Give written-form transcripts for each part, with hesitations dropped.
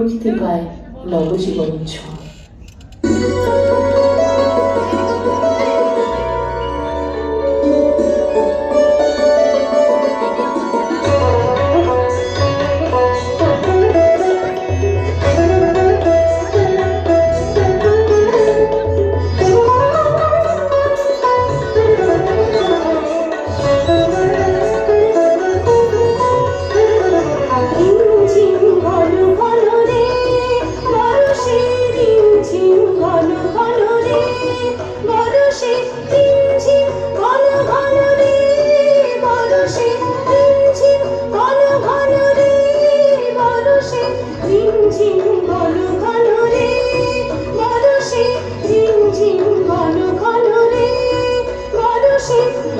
প্রকৃতি পায় নবজীবন ছোঁয়া।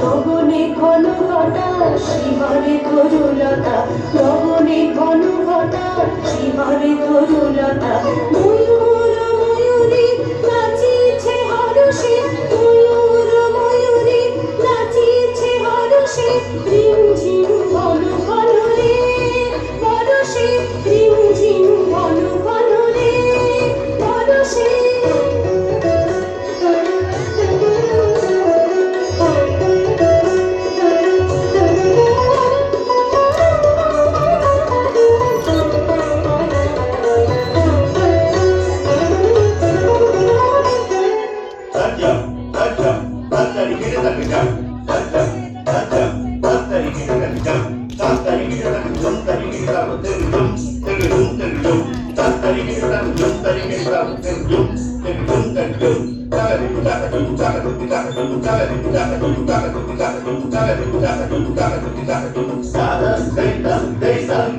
গগনে ঘন ঘটা শিহরে তরুলতা, গগনে ঘন ঘটা শিহরে তরুলতা, ময়ূর ময়ূরী নাচিছে হরষে, ময়ূর ময়ূরী নাচিছে হরষে, রিমঝিম ঘন ঘন রে বরষে, রিমঝিম ঘন ঘন রে বরষে।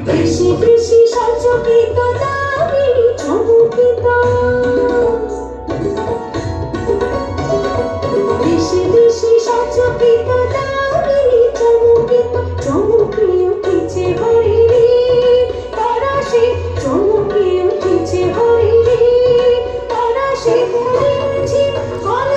দেশি দেশি সঞ্চকিত দামিনী চমকিত, দেশি দেশি সঞ্চকিত দামিনী চমকিত, চমকে উঠেছে হরিণী তারাশে, চমকে উঠেছে হরিণী তারাশে, রিমঝিম ঘন